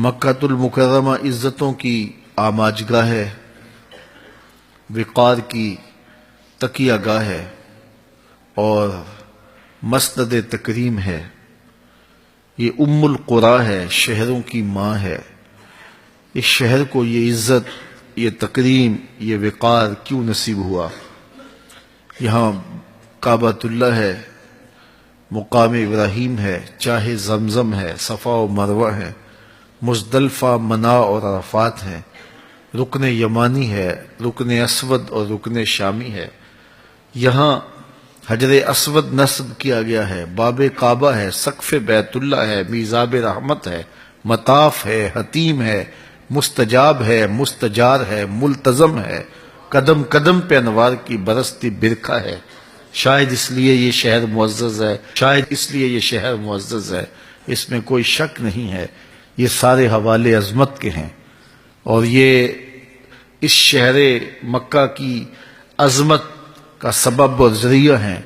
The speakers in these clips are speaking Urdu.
مکۃ المکرمہ عزتوں کی آماجگاہ ہے، وقار کی تکیہ گاہ ہے اور مسند تکریم ہے۔ یہ ام القریٰ ہے، شہروں کی ماں ہے۔ اس شہر کو یہ عزت، یہ تکریم، یہ وقار کیوں نصیب ہوا؟ یہاں کعبۃ اللہ ہے، مقام ابراہیم ہے، چاہے زمزم ہے، صفا و مروہ ہے، مزدلفہ، منا اور عرفات ہے، رکن یمانی ہے، رکن اسود اور رکن شامی ہے۔ یہاں حجر اسود نصب کیا گیا ہے، باب کعبہ ہے، سقف بیت اللہ ہے، میزاب رحمت ہے، مطاف ہے، حتیم ہے، مستجاب ہے، مستجار ہے، ملتزم ہے، قدم قدم پہ انوار کی برستی برکھا ہے۔ شاید اس لیے یہ شہر معزز ہے، شاید اس لیے یہ شہر معزز ہے، اس میں کوئی شک نہیں ہے۔ یہ سارے حوالے عظمت کے ہیں اور یہ اس شہر مکہ کی عظمت کا سبب اور ذریعہ ہیں،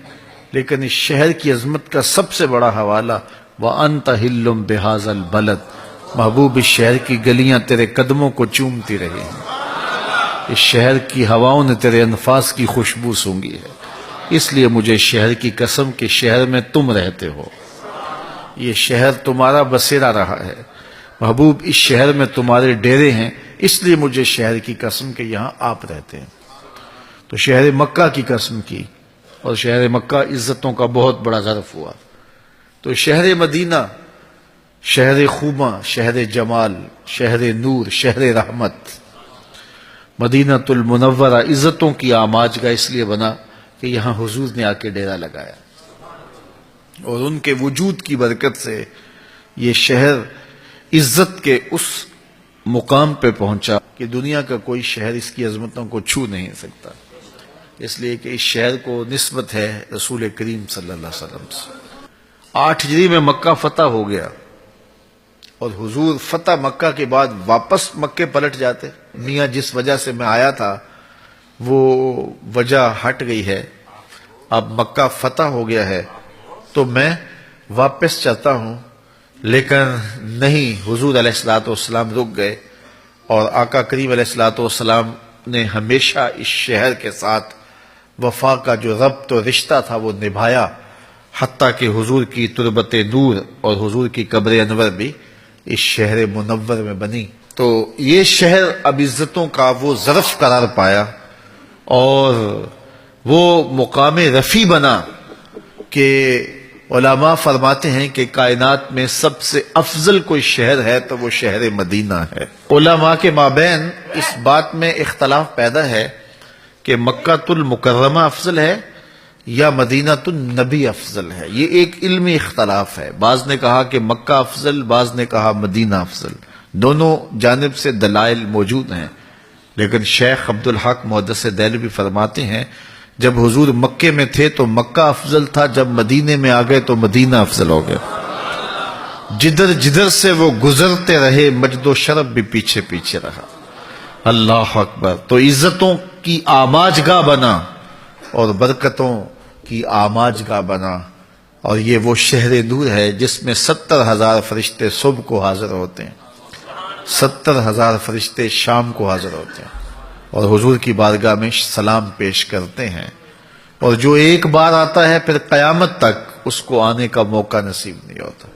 لیکن اس شہر کی عظمت کا سب سے بڑا حوالہ وَأَنْتَ حِلٌّ بِهَذَا الْبَلَدِ، محبوب اس شہر کی گلیاں تیرے قدموں کو چومتی رہی ہیں، اس شہر کی ہواؤں نے تیرے انفاس کی خوشبو سونگھی ہے۔ اس لیے مجھے اس شہر کی قسم کہ شہر میں تم رہتے ہو، یہ شہر تمہارا بسیرا رہا ہے، محبوب اس شہر میں تمہارے ڈیرے ہیں، اس لیے مجھے شہر کی قسم کہ یہاں آپ رہتے ہیں۔ تو شہر مکہ کی قسم کی، اور شہر مکہ عزتوں کا بہت بڑا ظرف ہوا۔ تو شہر مدینہ، شہر خوباں، شہر جمال، شہر نور، شہر رحمت، مدینہ المنورہ عزتوں کی آماجگاہ اس لیے بنا کہ یہاں حضور نے آ کے ڈیرا لگایا، اور ان کے وجود کی برکت سے یہ شہر عزت کے اس مقام پہ پہنچا کہ دنیا کا کوئی شہر اس کی عظمتوں کو چھو نہیں سکتا، اس لیے کہ اس شہر کو نسبت ہے رسول کریم صلی اللہ علیہ وسلم سے۔ 8 ہجری میں مکہ فتح ہو گیا، اور حضور فتح مکہ کے بعد واپس مکے پلٹ جاتے۔ میاں جس وجہ سے میں آیا تھا وہ وجہ ہٹ گئی ہے، اب مکہ فتح ہو گیا ہے تو میں واپس چلتا ہوں، لیکن نہیں، حضور علیہ السلام رک گئے، اور آقا کریم علیہ السلام نے ہمیشہ اس شہر کے ساتھ وفا کا جو ربط و رشتہ تھا وہ نبھایا، حتیٰ کہ حضور کی تربت نور اور حضور کی قبر انور بھی اس شہر منور میں بنی۔ تو یہ شہر اب عزتوں کا وہ ظرف قرار پایا اور وہ مقام رفیع بنا کہ علماء فرماتے ہیں کہ کائنات میں سب سے افضل کوئی شہر ہے تو وہ شہر مدینہ ہے۔ علماء کے مابین اس بات میں اختلاف پیدا ہے کہ مکۃ المکرمہ افضل ہے یا مدینہ النبی افضل ہے۔ یہ ایک علمی اختلاف ہے، بعض نے کہا کہ مکہ افضل، بعض نے کہا مدینہ افضل، دونوں جانب سے دلائل موجود ہیں، لیکن شیخ عبدالحق محدث دہلوی فرماتے ہیں جب حضور مکے میں تھے تو مکہ افضل تھا، جب مدینے میں آ گئے تو مدینہ افضل ہو گیا۔ جدھر جدھر سے وہ گزرتے رہے مجد و شرف بھی پیچھے پیچھے رہا۔ اللہ اکبر۔ تو عزتوں کی آماجگاہ بنا اور برکتوں کی آماجگاہ بنا، اور یہ وہ شہر نور ہے جس میں 70,000 فرشتے صبح کو حاضر ہوتے ہیں، 70,000 فرشتے شام کو حاضر ہوتے ہیں اور حضور کی بارگاہ میں سلام پیش کرتے ہیں، اور جو ایک بار آتا ہے پھر قیامت تک اس کو آنے کا موقع نصیب نہیں ہوتا۔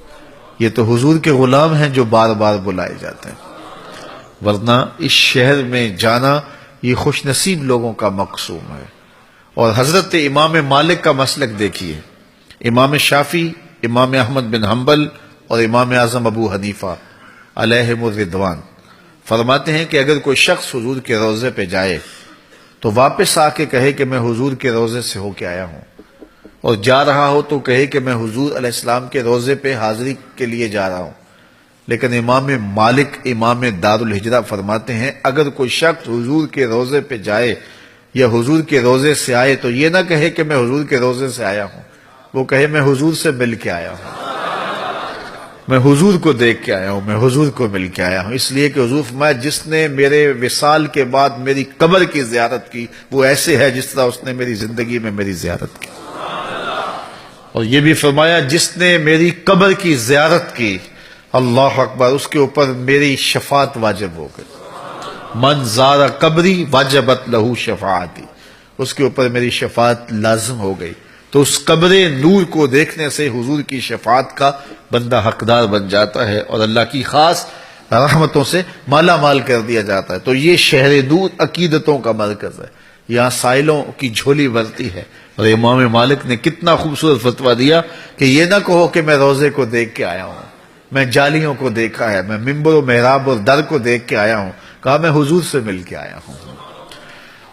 یہ تو حضور کے غلام ہیں جو بار بار بلائے جاتے ہیں، ورنہ اس شہر میں جانا یہ خوش نصیب لوگوں کا مقصوم ہے۔ اور حضرت امام مالک کا مسلک دیکھیے، امام شافعی، امام احمد بن حنبل اور امام اعظم ابو حنیفہ علیہم الرضوان فرماتے ہیں کہ اگر کوئی شخص حضور کے روضے پہ جائے تو واپس آ کے کہے کہ میں حضور کے روضے سے ہو کے آیا ہوں، اور جا رہا ہو تو کہے کہ میں حضور علیہ السلام کے روضے پہ حاضری کے لیے جا رہا ہوں۔ لیکن امام مالک، امام دار الہجرہ فرماتے ہیں اگر کوئی شخص حضور کے روضے پہ جائے یا حضور کے روضے سے آئے تو یہ نہ کہے کہ میں حضور کے روضے سے آیا ہوں، وہ کہے میں حضور سے مل کے آیا ہوں، میں حضور کو دیکھ کے آیا ہوں، میں حضور کو مل کے آیا ہوں۔ اس لیے کہ حضور فرمایا جس نے میرے وصال کے بعد میری قبر کی زیارت کی وہ ایسے ہے جس طرح اس نے میری زندگی میں میری زیارت کی، اور یہ بھی فرمایا جس نے میری قبر کی زیارت کی اللہ اکبر، اس کے اوپر میری شفاعت واجب ہو گئی. من زار قبری واجبت لہو شفاعتی، اس کے اوپر میری شفاعت لازم ہو گئی. تو اس قبر نور کو دیکھنے سے حضور کی شفاعت کا بندہ حقدار بن جاتا ہے اور اللہ کی خاص رحمتوں سے مالا مال کر دیا جاتا ہے. تو یہ شہر نور عقیدتوں کا مرکز ہے، یہاں سائلوں کی جھولی بھرتی ہے. اور امام مالک نے کتنا خوبصورت فتویٰ دیا کہ یہ نہ کہو کہ میں روزے کو دیکھ کے آیا ہوں، میں جالیوں کو دیکھا ہے، میں ممبر و محراب اور در کو دیکھ کے آیا ہوں. کہا میں حضور سے مل کے آیا ہوں.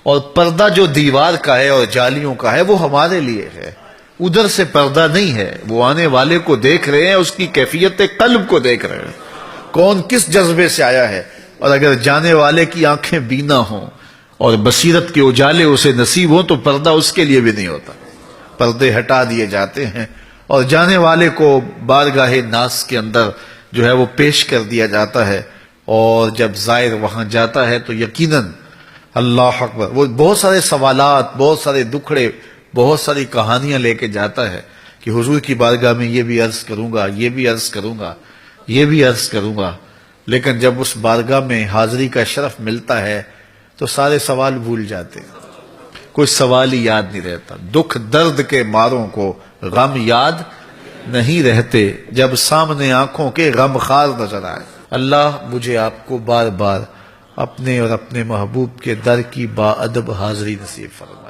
اور پردہ جو دیوار کا ہے اور جالیوں کا ہے وہ ہمارے لیے ہے، ادھر سے پردہ نہیں ہے. وہ آنے والے کو دیکھ رہے ہیں، اس کی کیفیت قلب کو دیکھ رہے ہیں، کون کس جذبے سے آیا ہے. اور اگر جانے والے کی آنکھیں بینا ہوں اور بصیرت کے اجالے اسے نصیب ہوں تو پردہ اس کے لیے بھی نہیں ہوتا، پردے ہٹا دیے جاتے ہیں اور جانے والے کو بارگاہ ناس کے اندر جو ہے وہ پیش کر دیا جاتا ہے. اور جب زائر وہاں جاتا ہے تو یقیناً اللہ اکبر وہ بہت سارے سوالات، بہت سارے دکھڑے، بہت ساری کہانیاں لے کے جاتا ہے کہ حضور کی بارگاہ میں یہ بھی عرض کروں گا، یہ بھی عرض کروں گا، یہ بھی عرض کروں گا. لیکن جب اس بارگاہ میں حاضری کا شرف ملتا ہے تو سارے سوال بھول جاتے ہیں، کوئی سوال ہی یاد نہیں رہتا. دکھ درد کے ماروں کو غم یاد نہیں رہتے، جب سامنے آنکھوں کے غم خار نظر آئے. اللہ مجھے آپ کو بار بار اپنے اور اپنے محبوب کے در کی با ادب حاضری نصیب فرمائے.